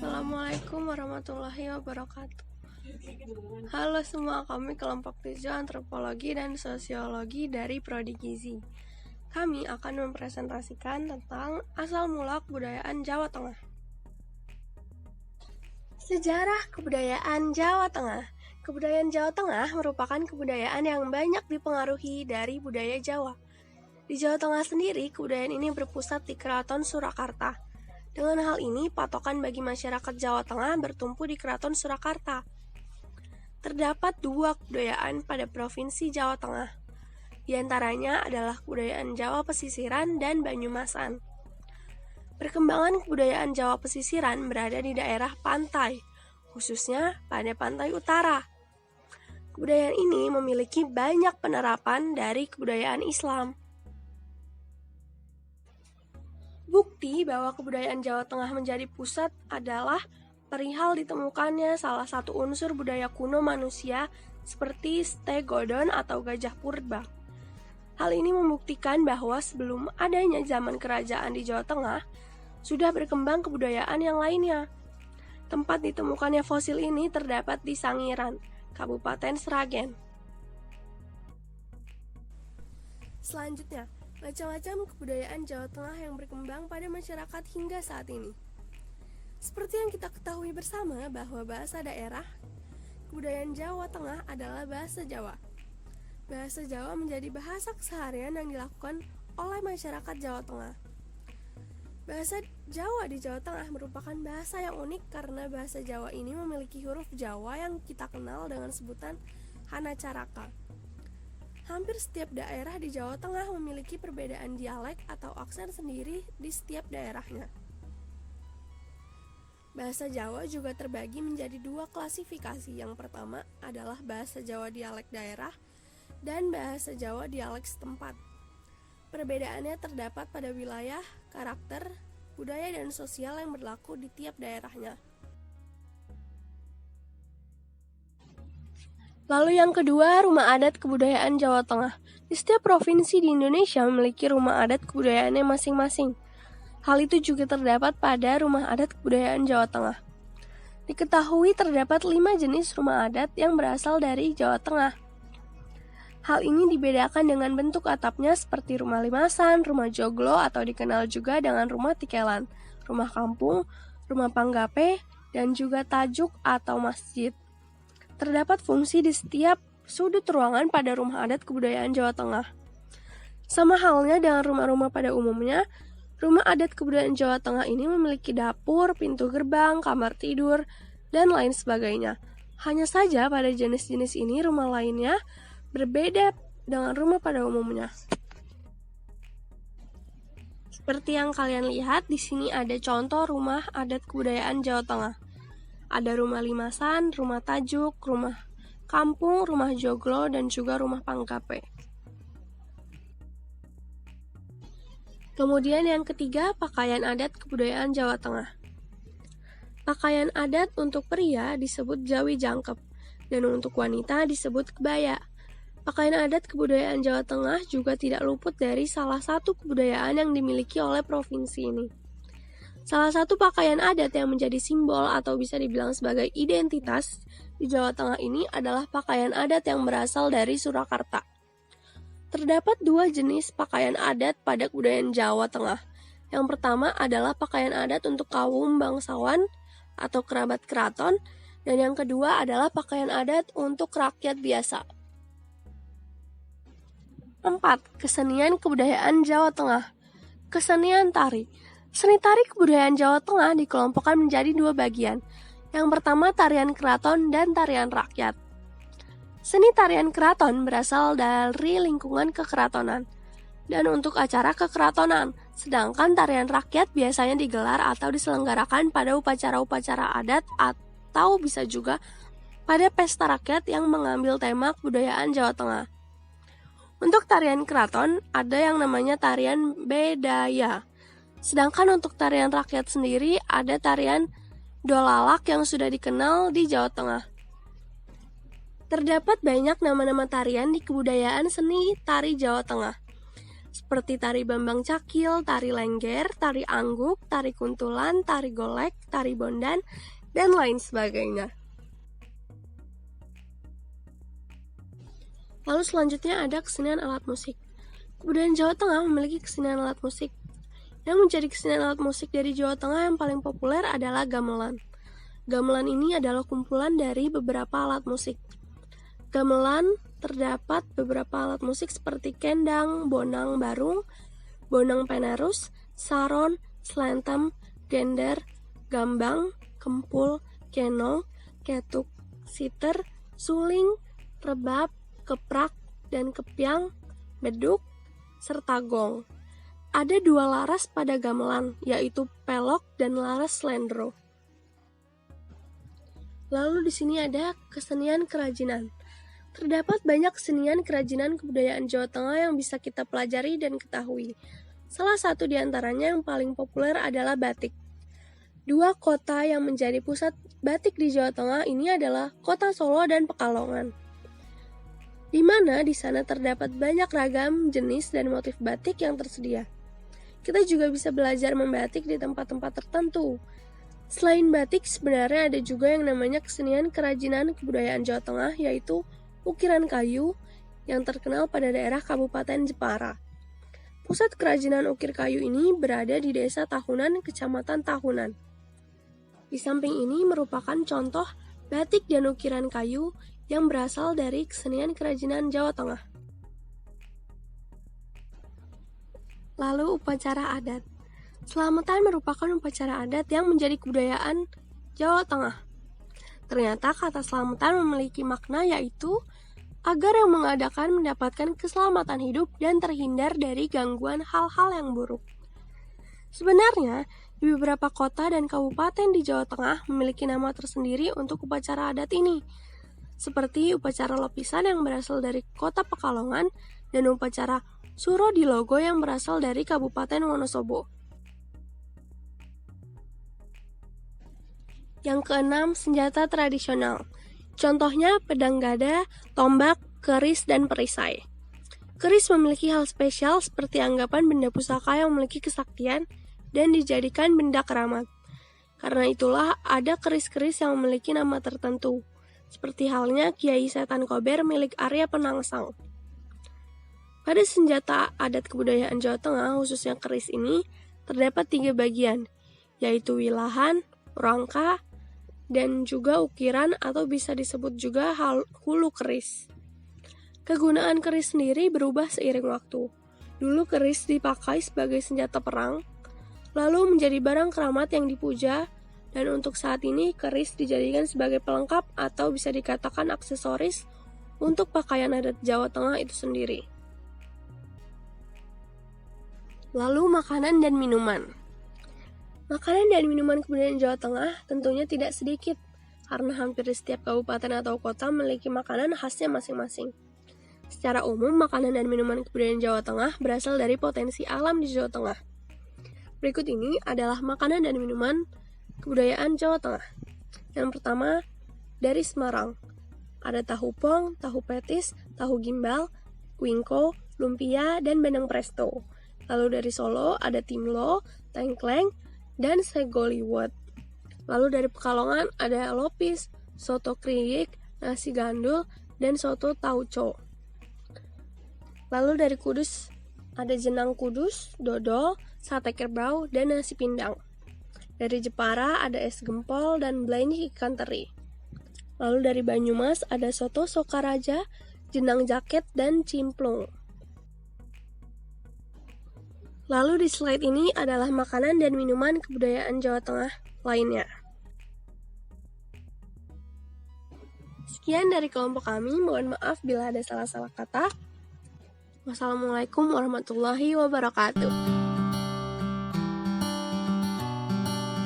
Assalamualaikum warahmatullahi wabarakatuh. Halo semua, kami kelompok 7 Antropologi dan Sosiologi dari Prodi Gizi. Kami akan mempresentasikan tentang asal mula kebudayaan Jawa Tengah. Sejarah kebudayaan Jawa Tengah. Kebudayaan Jawa Tengah merupakan kebudayaan yang banyak dipengaruhi dari budaya Jawa. Di Jawa Tengah sendiri, kebudayaan ini berpusat di Keraton Surakarta. Dengan hal ini, patokan bagi masyarakat Jawa Tengah bertumpu di Keraton Surakarta. Terdapat dua kebudayaan pada Provinsi Jawa Tengah. Di antaranya adalah kebudayaan Jawa Pesisiran dan Banyumasan. Perkembangan kebudayaan Jawa Pesisiran berada di daerah pantai, khususnya pada pantai utara. Kebudayaan ini memiliki banyak penerapan dari kebudayaan Islam. Bukti bahwa kebudayaan Jawa Tengah menjadi pusat adalah perihal ditemukannya salah satu unsur budaya kuno manusia seperti stegodon atau gajah purba. Hal ini membuktikan bahwa sebelum adanya zaman kerajaan di Jawa Tengah, sudah berkembang kebudayaan yang lainnya. Tempat ditemukannya fosil ini terdapat di Sangiran, Kabupaten Sragen. Selanjutnya, macam-macam kebudayaan Jawa Tengah yang berkembang pada masyarakat hingga saat ini. Seperti yang kita ketahui bersama bahwa bahasa daerah kebudayaan Jawa Tengah adalah bahasa Jawa. Bahasa Jawa menjadi bahasa keseharian yang dilakukan oleh masyarakat Jawa Tengah. Bahasa Jawa di Jawa Tengah merupakan bahasa yang unik karena bahasa Jawa ini memiliki huruf Jawa yang kita kenal dengan sebutan Hanacaraka. Hampir setiap daerah di Jawa Tengah memiliki perbedaan dialek atau aksen sendiri di setiap daerahnya. Bahasa Jawa juga terbagi menjadi dua klasifikasi. Yang pertama adalah bahasa Jawa dialek daerah dan bahasa Jawa dialek setempat. Perbedaannya terdapat pada wilayah, karakter, budaya, dan sosial yang berlaku di tiap daerahnya. Lalu yang kedua, rumah adat kebudayaan Jawa Tengah. Di setiap provinsi di Indonesia memiliki rumah adat kebudayaannya masing-masing. Hal itu juga terdapat pada rumah adat kebudayaan Jawa Tengah. Diketahui terdapat 5 jenis rumah adat yang berasal dari Jawa Tengah. Hal ini dibedakan dengan bentuk atapnya seperti rumah limasan, rumah joglo atau dikenal juga dengan rumah tikelan, rumah kampung, rumah panggape, dan juga tajuk atau masjid. Terdapat fungsi di setiap sudut ruangan pada rumah adat kebudayaan Jawa Tengah. Sama halnya dengan rumah-rumah pada umumnya, rumah adat kebudayaan Jawa Tengah ini memiliki dapur, pintu gerbang, kamar tidur, dan lain sebagainya. Hanya saja pada jenis-jenis ini rumah lainnya berbeda dengan rumah pada umumnya. Seperti yang kalian lihat, di sini ada contoh rumah adat kebudayaan Jawa Tengah. Ada rumah limasan, rumah tajuk, rumah kampung, rumah joglo, dan juga rumah panggape. Kemudian yang ketiga, pakaian adat kebudayaan Jawa Tengah. Pakaian adat untuk pria disebut jawi jangkep, dan untuk wanita disebut kebaya. Pakaian adat kebudayaan Jawa Tengah juga tidak luput dari salah satu kebudayaan yang dimiliki oleh provinsi ini. Salah satu pakaian adat yang menjadi simbol atau bisa dibilang sebagai identitas di Jawa Tengah ini adalah pakaian adat yang berasal dari Surakarta. Terdapat 2 jenis pakaian adat pada kebudayaan Jawa Tengah. Yang pertama adalah pakaian adat untuk kaum bangsawan atau kerabat keraton, dan yang kedua adalah pakaian adat untuk rakyat biasa. 4. Kesenian kebudayaan Jawa Tengah. Kesenian tari. Seni tari kebudayaan Jawa Tengah dikelompokkan menjadi 2 bagian. Yang pertama tarian keraton dan tarian rakyat. Seni tarian keraton berasal dari lingkungan kekeratonan dan untuk acara kekeratonan, sedangkan tarian rakyat biasanya digelar atau diselenggarakan pada upacara-upacara adat atau bisa juga pada pesta rakyat yang mengambil tema kebudayaan Jawa Tengah. Untuk tarian keraton ada yang namanya tarian bedaya. Sedangkan untuk tarian rakyat sendiri ada tarian dolalak yang sudah dikenal di Jawa Tengah. Terdapat banyak nama-nama tarian di kebudayaan seni tari Jawa Tengah. seperti tari Bambang Cakil, tari Lengger, tari Angguk, tari Kuntulan, tari Golek, tari Bondan, dan lain sebagainya. Lalu selanjutnya ada kesenian alat musik. Kebudayaan Jawa Tengah memiliki kesenian alat musik. Yang menjadi kesenian alat musik dari Jawa Tengah yang paling populer adalah gamelan. Gamelan ini adalah kumpulan dari beberapa alat musik. Gamelan terdapat beberapa alat musik seperti kendang, bonang barung, bonang penerus, saron, slentem, gender, gambang, kempul, kenong, ketuk, siter, suling, rebab, keprak, dan kepiang, beduk, serta gong. Ada dua laras pada gamelan, yaitu pelok dan laras slendro. Lalu di sini ada kesenian kerajinan. Terdapat banyak kesenian kerajinan kebudayaan Jawa Tengah yang bisa kita pelajari dan ketahui. Salah satu di antaranya yang paling populer adalah batik. Dua kota yang menjadi pusat batik di Jawa Tengah ini adalah Kota Solo dan Pekalongan, di mana di sana terdapat banyak ragam jenis dan motif batik yang tersedia. Kita juga bisa belajar membatik di tempat-tempat tertentu. Selain batik, sebenarnya ada juga yang namanya kesenian kerajinan kebudayaan Jawa Tengah, yaitu ukiran kayu yang terkenal pada daerah Kabupaten Jepara. Pusat kerajinan ukir kayu ini berada di Desa Tahunan, Kecamatan Tahunan. Di samping ini merupakan contoh batik dan ukiran kayu yang berasal dari kesenian kerajinan Jawa Tengah. Lalu upacara adat. Selamatan merupakan upacara adat yang menjadi kebudayaan Jawa Tengah. Ternyata kata selamatan memiliki makna yaitu agar yang mengadakan mendapatkan keselamatan hidup dan terhindar dari gangguan hal-hal yang buruk. Sebenarnya, di beberapa kota dan kabupaten di Jawa Tengah memiliki nama tersendiri untuk upacara adat ini, seperti upacara Lopisan yang berasal dari kota Pekalongan dan upacara Suro di Logo yang berasal dari Kabupaten Wonosobo. Yang keenam, senjata tradisional. Contohnya pedang gada, tombak, keris, dan perisai. Keris memiliki hal spesial seperti anggapan benda pusaka yang memiliki kesaktian dan dijadikan benda keramat. Karena itulah ada keris-keris yang memiliki nama tertentu, seperti halnya Kiai Setan Kober milik Arya Penangsang. Pada senjata adat kebudayaan Jawa Tengah, khususnya keris ini, terdapat 3 bagian, yaitu wilahan, rangka, dan juga ukiran atau bisa disebut juga hulu keris. Kegunaan keris sendiri berubah seiring waktu. Dulu keris dipakai sebagai senjata perang, lalu menjadi barang keramat yang dipuja, dan untuk saat ini keris dijadikan sebagai pelengkap atau bisa dikatakan aksesoris untuk pakaian adat Jawa Tengah itu sendiri. Lalu makanan dan minuman. Makanan dan minuman kebudayaan Jawa Tengah tentunya tidak sedikit, karena hampir di setiap kabupaten atau kota memiliki makanan khasnya masing-masing. Secara umum, makanan dan minuman kebudayaan Jawa Tengah berasal dari potensi alam di Jawa Tengah. Berikut ini adalah makanan dan minuman kebudayaan Jawa Tengah. Yang pertama, dari Semarang. Ada tahu pong, tahu petis, tahu gimbal, wingko, lumpia, dan bandeng presto. Lalu dari Solo ada timlo, tengkleng, dan segoliwot. Lalu dari Pekalongan ada lopis, soto kriik, nasi gandul, dan soto tauco. Lalu dari Kudus ada jenang kudus, dodol, sate kerbau, dan nasi pindang. Dari Jepara ada es gempol dan belenyi ikan teri. Lalu dari Banyumas ada soto Sokaraja, jenang jaket, dan cimplung. Lalu di slide ini adalah makanan dan minuman kebudayaan Jawa Tengah lainnya. Sekian dari kelompok kami, mohon maaf bila ada salah-salah kata. Wassalamualaikum warahmatullahi wabarakatuh.